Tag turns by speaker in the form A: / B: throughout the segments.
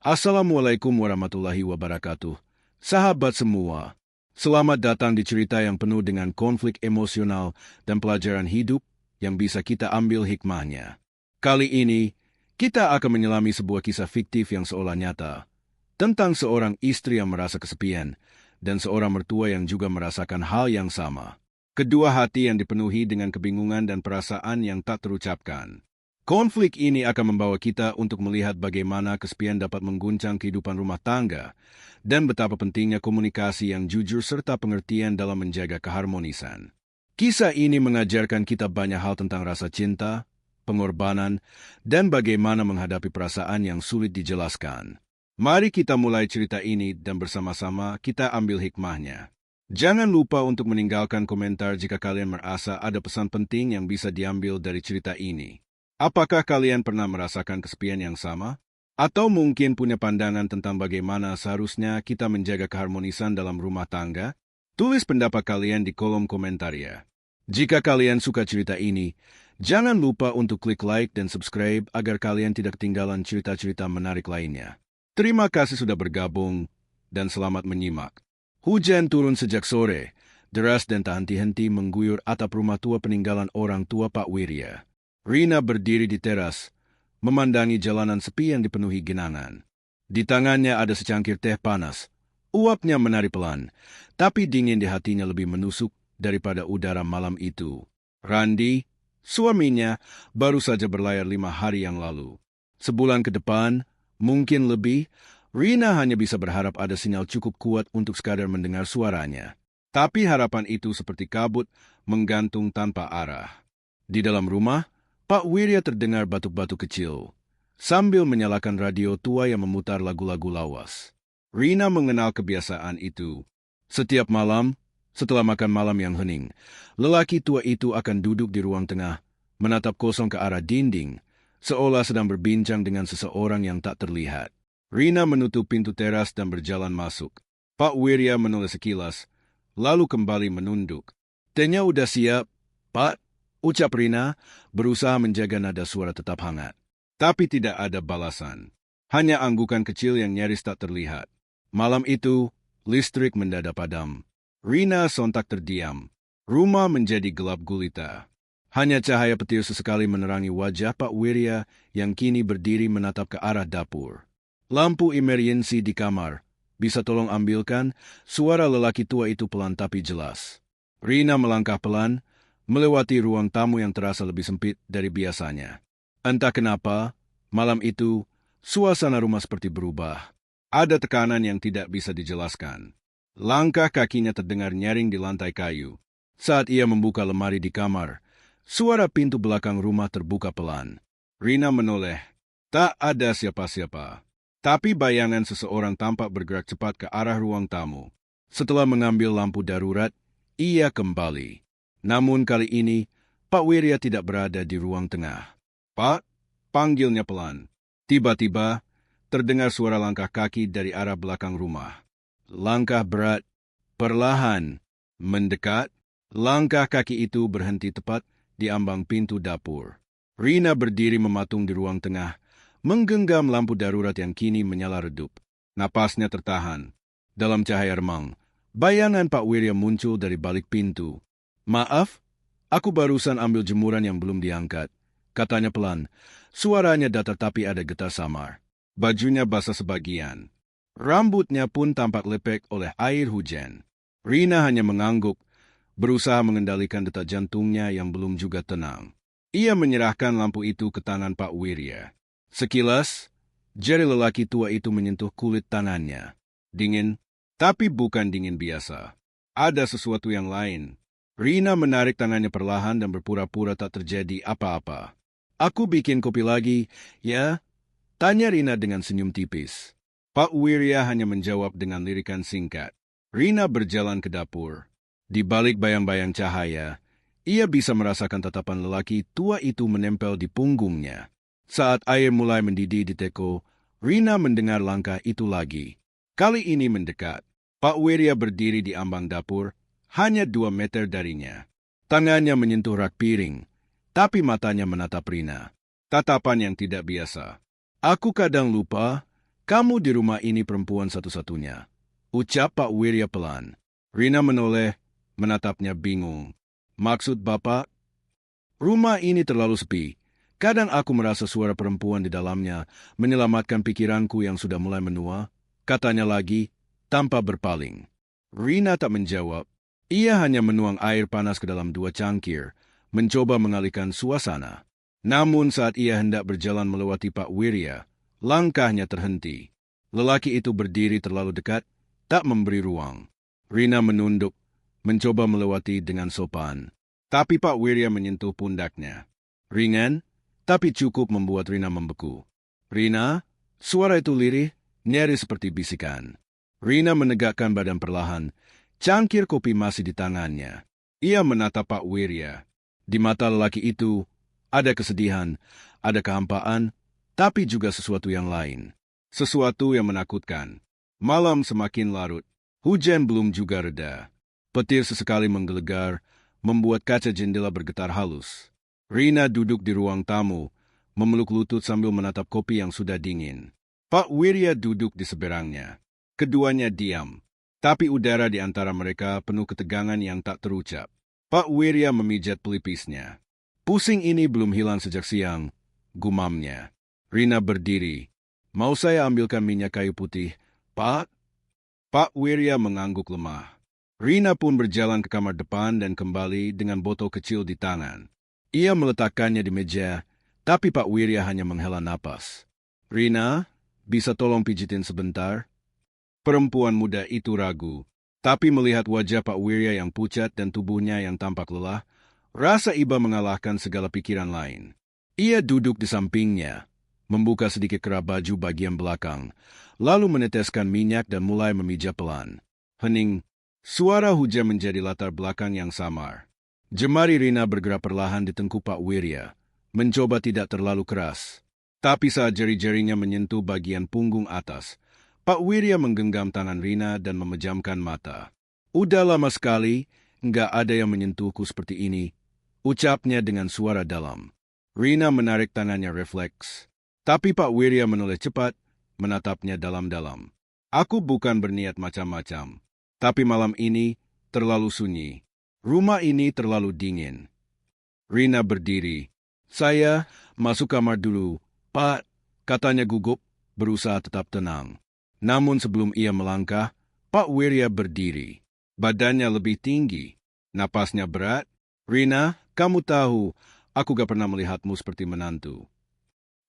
A: Assalamualaikum warahmatullahi wabarakatuh. Sahabat semua, selamat datang di cerita yang penuh dengan konflik emosional dan pelajaran hidup yang bisa kita ambil hikmahnya. Kali ini, kita akan menyelami sebuah kisah fiktif yang seolah nyata, tentang seorang istri yang merasa kesepian dan seorang mertua yang juga merasakan hal yang sama. Kedua hati yang dipenuhi dengan kebingungan dan perasaan yang tak terucapkan. Konflik ini akan membawa kita untuk melihat bagaimana kesepian dapat mengguncang kehidupan rumah tangga dan betapa pentingnya komunikasi yang jujur serta pengertian dalam menjaga keharmonisan. Kisah ini mengajarkan kita banyak hal tentang rasa cinta, pengorbanan, dan bagaimana menghadapi perasaan yang sulit dijelaskan. Mari kita mulai cerita ini dan bersama-sama kita ambil hikmahnya. Jangan lupa untuk meninggalkan komentar jika kalian merasa ada pesan penting yang bisa diambil dari cerita ini. Apakah kalian pernah merasakan kesepian yang sama? Atau mungkin punya pandangan tentang bagaimana seharusnya kita menjaga keharmonisan dalam rumah tangga? Tulis pendapat kalian di kolom komentar ya. Jika kalian suka cerita ini, jangan lupa untuk klik like dan subscribe agar kalian tidak ketinggalan cerita-cerita menarik lainnya. Terima kasih sudah bergabung dan selamat menyimak. Hujan turun sejak sore, deras dan tak henti-henti mengguyur atap rumah tua peninggalan orang tua Pak Wirya. Rina berdiri di teras, memandangi jalanan sepi yang dipenuhi genangan. Di tangannya ada secangkir teh panas. Uapnya menari pelan, tapi dingin di hatinya lebih menusuk daripada udara malam itu. Randi, suaminya, baru saja berlayar 5 hari yang lalu. Sebulan ke depan, mungkin lebih, Rina hanya bisa berharap ada sinyal cukup kuat untuk sekadar mendengar suaranya. Tapi harapan itu seperti kabut menggantung tanpa arah. Di dalam rumah, Pak Wirya terdengar batuk-batuk kecil, sambil menyalakan radio tua yang memutar lagu-lagu lawas. Rina mengenal kebiasaan itu. Setiap malam, setelah makan malam yang hening, lelaki tua itu akan duduk di ruang tengah, menatap kosong ke arah dinding, seolah sedang berbincang dengan seseorang yang tak terlihat. Rina menutup pintu teras dan berjalan masuk. Pak Wirya menoleh sekilas, lalu kembali menunduk. "Tehnya udah siap, Pak," ucap Rina, berusaha menjaga nada suara tetap hangat. Tapi tidak ada balasan. Hanya anggukan kecil yang nyaris tak terlihat. Malam itu, listrik mendadak padam. Rina sontak terdiam. Rumah menjadi gelap gulita. Hanya cahaya petir sesekali menerangi wajah Pak Wirya yang kini berdiri menatap ke arah dapur. "Lampu emergensi di kamar. Bisa tolong ambilkan?" Suara lelaki tua itu pelan tapi jelas. Rina melangkah pelan, melewati ruang tamu yang terasa lebih sempit dari biasanya. Entah kenapa, malam itu, suasana rumah seperti berubah. Ada tekanan yang tidak bisa dijelaskan. Langkah kakinya terdengar nyaring di lantai kayu. Saat ia membuka lemari di kamar, suara pintu belakang rumah terbuka pelan. Rina menoleh. Tak ada siapa-siapa. Tapi bayangan seseorang tampak bergerak cepat ke arah ruang tamu. Setelah mengambil lampu darurat, ia kembali. Namun kali ini, Pak Wirya tidak berada di ruang tengah. "Pak," panggilnya pelan. Tiba-tiba, terdengar suara langkah kaki dari arah belakang rumah. Langkah berat, perlahan, mendekat. Langkah kaki itu berhenti tepat di ambang pintu dapur. Rina berdiri mematung di ruang tengah, menggenggam lampu darurat yang kini menyala redup. Napasnya tertahan. Dalam cahaya remang, bayangan Pak Wirya muncul dari balik pintu. "Maaf, aku barusan ambil jemuran yang belum diangkat," katanya pelan. Suaranya datar tapi ada getar samar. Bajunya basah sebagian. Rambutnya pun tampak lepek oleh air hujan. Rina hanya mengangguk, berusaha mengendalikan detak jantungnya yang belum juga tenang. Ia menyerahkan lampu itu ke tangan Pak Wirya. Sekilas, jari lelaki tua itu menyentuh kulit tangannya. Dingin, tapi bukan dingin biasa. Ada sesuatu yang lain. Rina menarik tangannya perlahan dan berpura-pura tak terjadi apa-apa. "Aku bikin kopi lagi, ya?" tanya Rina dengan senyum tipis. Pak Wirya hanya menjawab dengan lirikan singkat. Rina berjalan ke dapur. Di balik bayang-bayang cahaya, ia bisa merasakan tatapan lelaki tua itu menempel di punggungnya. Saat air mulai mendidih di teko, Rina mendengar langkah itu lagi. Kali ini mendekat. Pak Wirya berdiri di ambang dapur, hanya 2 meter darinya. Tangannya menyentuh rak piring, tapi matanya menatap Rina. Tatapan yang tidak biasa. "Aku kadang lupa, Kamu di rumah ini perempuan satu-satunya, ucap Pak Wirya pelan. Rina menoleh, menatapnya bingung. Maksud Bapak? Rumah ini terlalu sepi. Kadang aku merasa suara perempuan di dalamnya menyelamatkan pikiranku yang sudah mulai menua, katanya lagi, tanpa berpaling. Rina tak menjawab. Ia hanya menuang air panas ke dalam 2 cangkir, mencoba mengalihkan suasana. Namun saat ia hendak berjalan melewati Pak Wirya, langkahnya terhenti. Lelaki itu berdiri terlalu dekat, tak memberi ruang. Rina menunduk, mencoba melewati dengan sopan. Tapi Pak Wirya menyentuh pundaknya. Ringan, tapi cukup membuat Rina membeku. Rina, suara itu lirih, nyaris seperti bisikan. Rina menegakkan badan perlahan, cangkir kopi masih di tangannya. Ia menatap Pak Wirya. Di mata lelaki itu, ada kesedihan, ada kehampaan, tapi juga sesuatu yang lain. Sesuatu yang menakutkan. Malam semakin larut. Hujan belum juga reda. Petir sesekali menggelegar, membuat kaca jendela bergetar halus. Rina duduk di ruang tamu, memeluk lutut sambil menatap kopi yang sudah dingin. Pak Wirya duduk di seberangnya. Keduanya diam, tapi udara di antara mereka penuh ketegangan yang tak terucap. Pak Wirya memijat pelipisnya. Pusing ini belum hilang sejak siang, gumamnya. Rina berdiri. Mau saya ambilkan minyak kayu putih, Pak? Pak Wirya mengangguk lemah. Rina pun berjalan ke kamar depan dan kembali dengan botol kecil di tangan. Ia meletakkannya di meja, tapi Pak Wirya hanya menghela napas. Rina, bisa tolong pijitin sebentar? Perempuan muda itu ragu, tapi melihat wajah Pak Wirya yang pucat dan tubuhnya yang tampak lelah, rasa iba mengalahkan segala pikiran lain. Ia duduk di sampingnya, membuka sedikit kerah baju bagian belakang, lalu meneteskan minyak dan mulai memijat pelan. Hening, suara hujan menjadi latar belakang yang samar. Jemari Rina bergerak perlahan di tengkuk Pak Wirya, mencoba tidak terlalu keras. Tapi saat jari-jarinya menyentuh bagian punggung atas, Pak Wirya menggenggam tangan Rina dan memejamkan mata. Udah lama sekali, nggak ada yang menyentuhku seperti ini, ucapnya dengan suara dalam. Rina menarik tangannya refleks. Tapi Pak Wirya menoleh cepat, menatapnya dalam-dalam. Aku bukan berniat macam-macam. Tapi malam ini terlalu sunyi. Rumah ini terlalu dingin. Rina berdiri. Saya masuk kamar dulu, Pak, katanya gugup, berusaha tetap tenang. Namun sebelum ia melangkah, Pak Wirya berdiri. Badannya lebih tinggi, napasnya berat. Rina, kamu tahu, aku gak pernah melihatmu seperti menantu.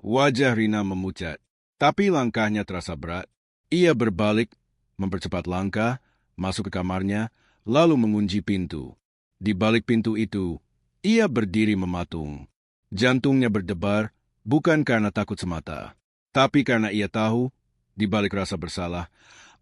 A: Wajah Rina memucat, tapi langkahnya terasa berat. Ia berbalik, mempercepat langkah, masuk ke kamarnya, lalu mengunci pintu. Di balik pintu itu, ia berdiri mematung. Jantungnya berdebar, bukan karena takut semata, tapi karena ia tahu, di balik rasa bersalah,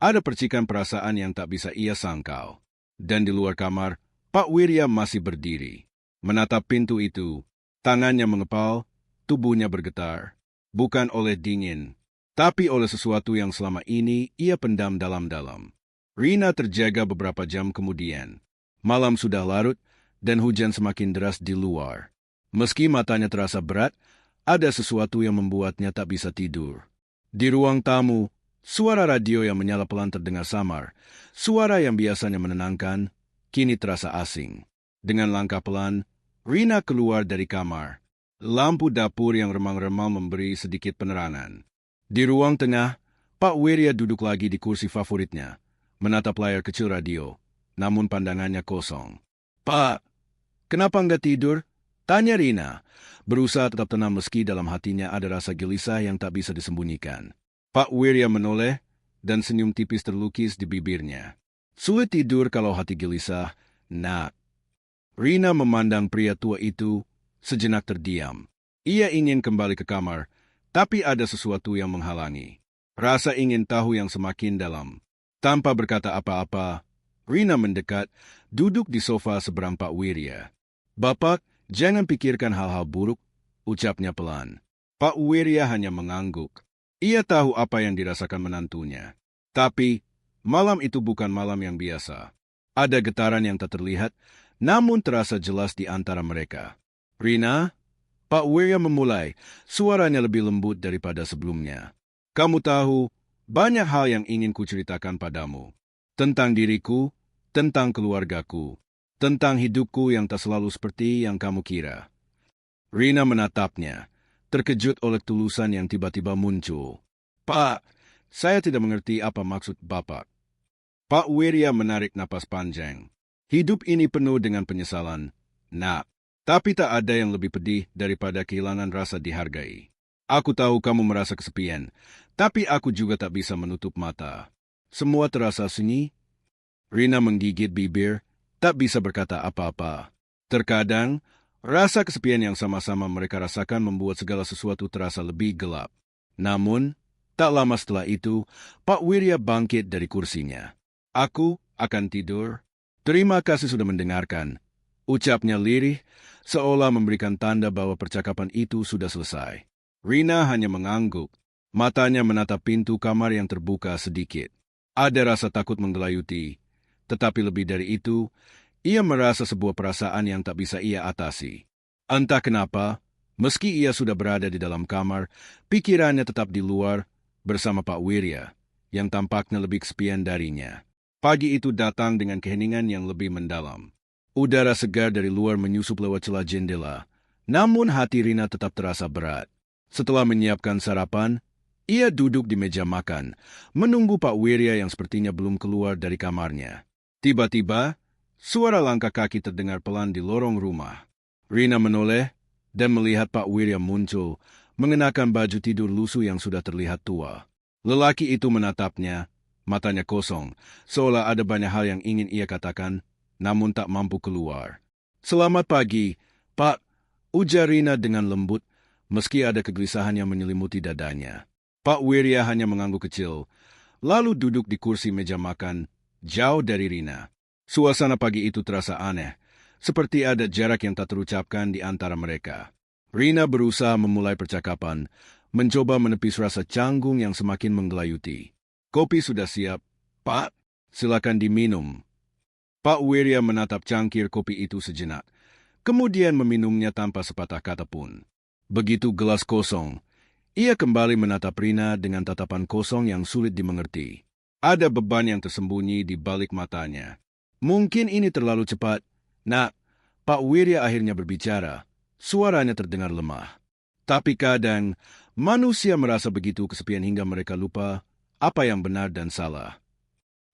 A: ada percikan perasaan yang tak bisa ia sangkal. Dan di luar kamar, Pak Wirya masih berdiri. Menatap pintu itu, tangannya mengepal, tubuhnya bergetar, bukan oleh dingin, tapi oleh sesuatu yang selama ini ia pendam dalam-dalam. Rina terjaga beberapa jam kemudian. Malam sudah larut, dan hujan semakin deras di luar. Meski matanya terasa berat, ada sesuatu yang membuatnya tak bisa tidur. Di ruang tamu, suara radio yang menyala pelan terdengar samar. Suara yang biasanya menenangkan, kini terasa asing. Dengan langkah pelan, Rina keluar dari kamar. Lampu dapur yang remang-remang memberi sedikit penerangan. Di ruang tengah, Pak Wirya duduk lagi di kursi favoritnya, menatap layar kecil radio, namun pandangannya kosong. Pak, kenapa nggak tidur? Tanya Rina, berusaha tetap tenang meski dalam hatinya ada rasa gelisah yang tak bisa disembunyikan. Pak Wirya menoleh, dan senyum tipis terlukis di bibirnya. Sulit tidur kalau hati gelisah, nak. Rina memandang pria tua itu, sejenak terdiam. Ia ingin kembali ke kamar, tapi ada sesuatu yang menghalangi. Rasa ingin tahu yang semakin dalam. Tanpa berkata apa-apa, Rina mendekat, duduk di sofa seberang Pak Wirya. Bapak, jangan pikirkan hal-hal buruk, ucapnya pelan. Pak Wirya hanya mengangguk. Ia tahu apa yang dirasakan menantunya. Tapi, malam itu bukan malam yang biasa. Ada getaran yang tak terlihat, namun terasa jelas di antara mereka. Rina, Pak Wirya memulai, suaranya lebih lembut daripada sebelumnya. Kamu tahu, Banyak hal yang ingin kuceritakan padamu. Tentang diriku, tentang keluargaku, tentang hidupku yang tak selalu seperti yang kamu kira. Rina menatapnya, terkejut oleh tulusan yang tiba-tiba muncul. Pak, saya tidak mengerti apa maksud Bapak. Pak Wirya menarik napas panjang. Hidup ini penuh dengan penyesalan, nak. Tapi tak ada yang lebih pedih daripada kehilangan rasa dihargai. Aku tahu kamu merasa kesepian, tapi aku juga tak bisa menutup mata. Semua terasa sunyi. Rina menggigit bibir, tak bisa berkata apa-apa. Terkadang, rasa kesepian yang sama-sama mereka rasakan membuat segala sesuatu terasa lebih gelap. Namun, tak lama setelah itu, Pak Wirya bangkit dari kursinya. Aku akan tidur. Terima kasih sudah mendengarkan. Ucapnya lirih, seolah memberikan tanda bahwa percakapan itu sudah selesai. Rina hanya mengangguk. Matanya menatap pintu kamar yang terbuka sedikit. Ada rasa takut menggelayuti, tetapi lebih dari itu, ia merasa sebuah perasaan yang tak bisa ia atasi. Entah kenapa, meski ia sudah berada di dalam kamar, pikirannya tetap di luar bersama Pak Wirya, yang tampaknya lebih kesepian darinya. Pagi itu datang dengan keheningan yang lebih mendalam. Udara segar dari luar menyusup lewat celah jendela, namun hati Rina tetap terasa berat. Setelah menyiapkan sarapan, ia duduk di meja makan, menunggu Pak Wirya yang sepertinya belum keluar dari kamarnya. Tiba-tiba, suara langkah kaki terdengar pelan di lorong rumah. Rina menoleh dan melihat Pak Wirya muncul, mengenakan baju tidur lusuh yang sudah terlihat tua. Lelaki itu menatapnya, matanya kosong, seolah ada banyak hal yang ingin ia katakan, namun tak mampu keluar. "Selamat pagi, Pak," ujar Rina dengan lembut, meski ada kegelisahan yang menyelimuti dadanya. Pak Wirya hanya mengangguk kecil, lalu duduk di kursi meja makan, jauh dari Rina. Suasana pagi itu terasa aneh, seperti ada jarak yang tak terucapkan di antara mereka. Rina berusaha memulai percakapan, mencoba menepis rasa canggung yang semakin menggelayuti. "Kopi sudah siap, Pak. Silakan diminum." Pak Wirya menatap cangkir kopi itu sejenak, kemudian meminumnya tanpa sepatah kata pun. Begitu gelas kosong, ia kembali menatap Rina dengan tatapan kosong yang sulit dimengerti. Ada beban yang tersembunyi di balik matanya. "Mungkin ini terlalu cepat, nak." Pak Wirya akhirnya berbicara. Suaranya terdengar lemah. Tapi kadang, manusia merasa begitu kesepian hingga mereka lupa apa yang benar dan salah.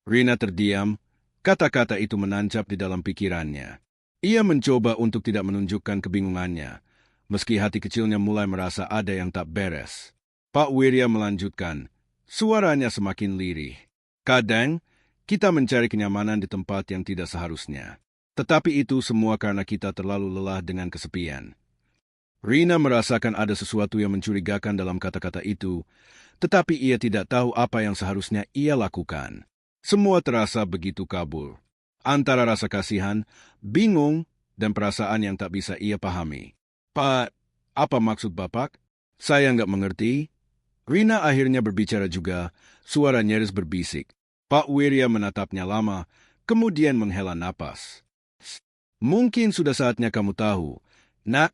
A: Rina terdiam, kata-kata itu menancap di dalam pikirannya. Ia mencoba untuk tidak menunjukkan kebingungannya, meski hati kecilnya mulai merasa ada yang tak beres. Pak Wirya melanjutkan, suaranya semakin lirih. "Kadang, kita mencari kenyamanan di tempat yang tidak seharusnya. Tetapi itu semua karena kita terlalu lelah dengan kesepian." Rina merasakan ada sesuatu yang mencurigakan dalam kata-kata itu, tetapi ia tidak tahu apa yang seharusnya ia lakukan. Semua terasa begitu kabur, antara rasa kasihan, bingung, dan perasaan yang tak bisa ia pahami. "Pak, apa maksud Bapak? Saya nggak mengerti." Rina akhirnya berbicara juga, suara nyaris berbisik. Pak Wirya menatapnya lama, kemudian menghela napas. "Mungkin sudah saatnya kamu tahu, nak,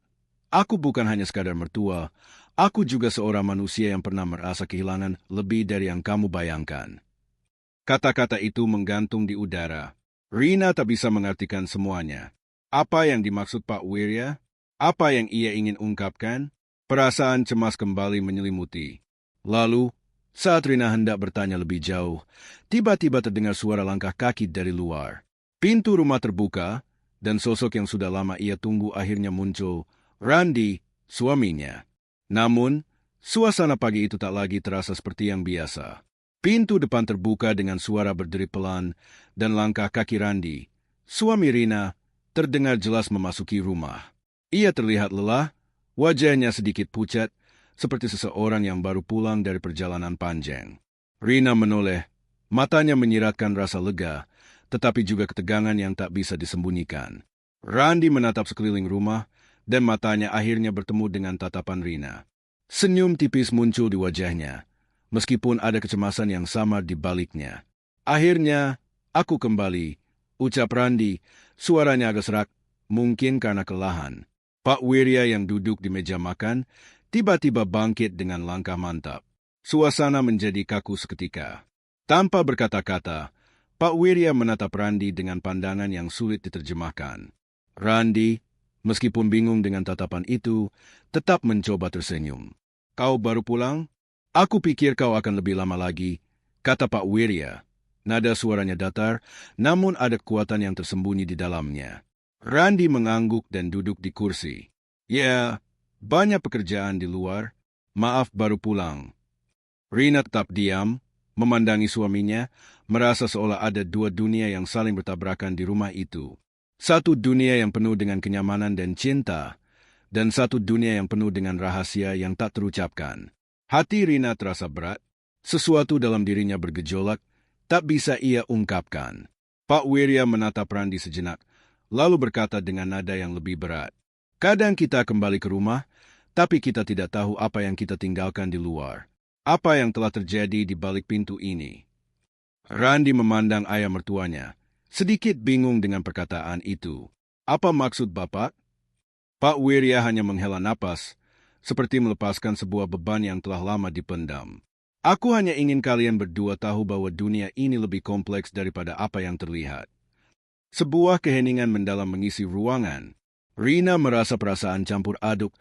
A: aku bukan hanya sekadar mertua, aku juga seorang manusia yang pernah merasa kehilangan lebih dari yang kamu bayangkan." Kata-kata itu menggantung di udara. Rina tak bisa mengartikan semuanya. Apa yang dimaksud Pak Wirya? Apa yang ia ingin ungkapkan? Perasaan cemas kembali menyelimuti. Lalu, saat Rina hendak bertanya lebih jauh, tiba-tiba terdengar suara langkah kaki dari luar. Pintu rumah terbuka, dan sosok yang sudah lama ia tunggu akhirnya muncul, Randy, suaminya. Namun, suasana pagi itu tak lagi terasa seperti yang biasa. Pintu depan terbuka dengan suara berderi pelan, dan langkah kaki Randy, suami Rina, terdengar jelas memasuki rumah. Ia terlihat lelah, wajahnya sedikit pucat, seperti seseorang yang baru pulang dari perjalanan panjang. Rina menoleh, matanya menyiratkan rasa lega, tetapi juga ketegangan yang tak bisa disembunyikan. Randy menatap sekeliling rumah, dan matanya akhirnya bertemu dengan tatapan Rina. Senyum tipis muncul di wajahnya, meskipun ada kecemasan yang samar di baliknya. "Akhirnya, aku kembali," ucap Randy, suaranya agak serak, mungkin karena kelelahan. Pak Wirya yang duduk di meja makan, tiba-tiba bangkit dengan langkah mantap. Suasana menjadi kaku seketika. Tanpa berkata-kata, Pak Wirya menatap Randi dengan pandangan yang sulit diterjemahkan. Randi, meskipun bingung dengan tatapan itu, tetap mencoba tersenyum. Kau baru pulang? Aku pikir kau akan lebih lama lagi, kata Pak Wirya. Nada suaranya datar, namun ada kekuatan yang tersembunyi di dalamnya. Randi mengangguk dan duduk di kursi. Ya, banyak pekerjaan di luar. Maaf baru pulang. Rina tetap diam, memandangi suaminya, merasa seolah ada dua dunia yang saling bertabrakan di rumah itu. Satu dunia yang penuh dengan kenyamanan dan cinta, dan satu dunia yang penuh dengan rahasia yang tak terucapkan. Hati Rina terasa berat, sesuatu dalam dirinya bergejolak, tak bisa ia ungkapkan. Pak Wirya menatap Randi sejenak, lalu berkata dengan nada yang lebih berat. Kadang kita kembali ke rumah, tapi kita tidak tahu apa yang kita tinggalkan di luar. Apa yang telah terjadi di balik pintu ini? Randi memandang ayah mertuanya, sedikit bingung dengan perkataan itu. Apa maksud Bapak? Pak Wirya hanya menghela napas, seperti melepaskan sebuah beban yang telah lama dipendam. Aku hanya ingin kalian berdua tahu bahwa dunia ini lebih kompleks daripada apa yang terlihat. Sebuah keheningan mendalam mengisi ruangan. Rina merasa perasaan campur aduk,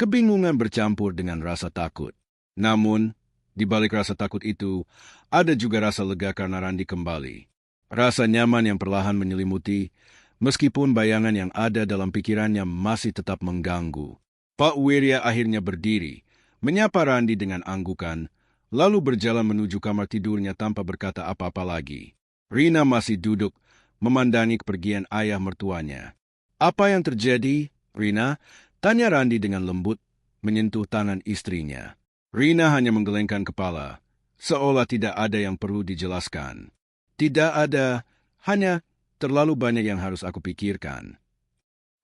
A: kebingungan bercampur dengan rasa takut. Namun, di balik rasa takut itu, ada juga rasa lega karena Randi kembali. Rasa nyaman yang perlahan menyelimuti, meskipun bayangan yang ada dalam pikirannya masih tetap mengganggu. Pak Wirya akhirnya berdiri, menyapa Randi dengan anggukan, lalu berjalan menuju kamar tidurnya tanpa berkata apa-apa lagi. Rina masih duduk, memandangi kepergian ayah mertuanya. Apa yang terjadi, Rina? Tanya Randi dengan lembut, menyentuh tangan istrinya. Rina hanya menggelengkan kepala, seolah tidak ada yang perlu dijelaskan. Tidak ada, hanya terlalu banyak yang harus aku pikirkan.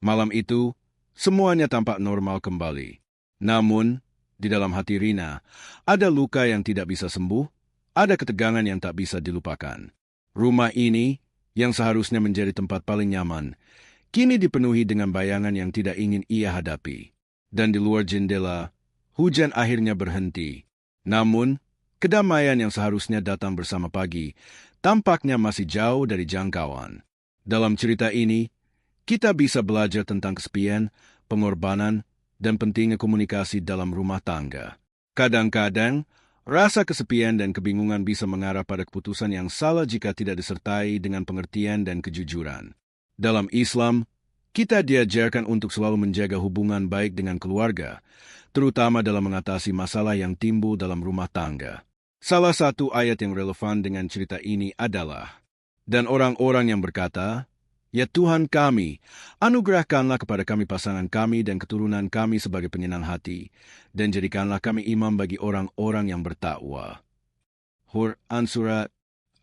A: Malam itu, semuanya tampak normal kembali. Namun, di dalam hati Rina, ada luka yang tidak bisa sembuh, ada ketegangan yang tak bisa dilupakan. Rumah ini, yang seharusnya menjadi tempat paling nyaman, kini dipenuhi dengan bayangan yang tidak ingin ia hadapi. Dan di luar jendela, hujan akhirnya berhenti. Namun, kedamaian yang seharusnya datang bersama pagi, tampaknya masih jauh dari jangkauan. Dalam cerita ini, kita bisa belajar tentang kesepian, pengorbanan, dan pentingnya komunikasi dalam rumah tangga. Kadang-kadang, rasa kesepian dan kebingungan bisa mengarah pada keputusan yang salah jika tidak disertai dengan pengertian dan kejujuran. Dalam Islam, kita diajarkan untuk selalu menjaga hubungan baik dengan keluarga, terutama dalam mengatasi masalah yang timbul dalam rumah tangga. Salah satu ayat yang relevan dengan cerita ini adalah, dan orang-orang yang berkata, Ya Tuhan kami, anugerahkanlah kepada kami pasangan kami dan keturunan kami sebagai penyenang hati, dan jadikanlah kami imam bagi orang-orang yang bertakwa. Quran Surat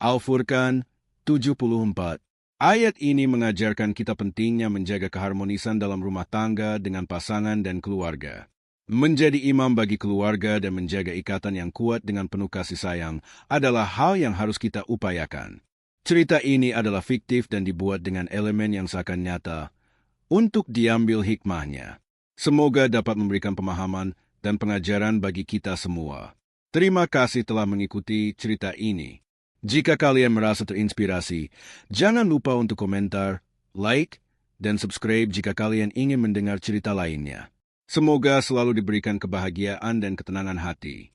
A: Al-Furqan 74. Ayat ini mengajarkan kita pentingnya menjaga keharmonisan dalam rumah tangga dengan pasangan dan keluarga. Menjadi imam bagi keluarga dan menjaga ikatan yang kuat dengan penuh kasih sayang adalah hal yang harus kita upayakan. Cerita ini adalah fiktif dan dibuat dengan elemen yang seakan nyata untuk diambil hikmahnya. Semoga dapat memberikan pemahaman dan pengajaran bagi kita semua. Terima kasih telah mengikuti cerita ini. Jika kalian merasa terinspirasi, jangan lupa untuk komentar, like, dan subscribe jika kalian ingin mendengar cerita lainnya. Semoga selalu diberikan kebahagiaan dan ketenangan hati.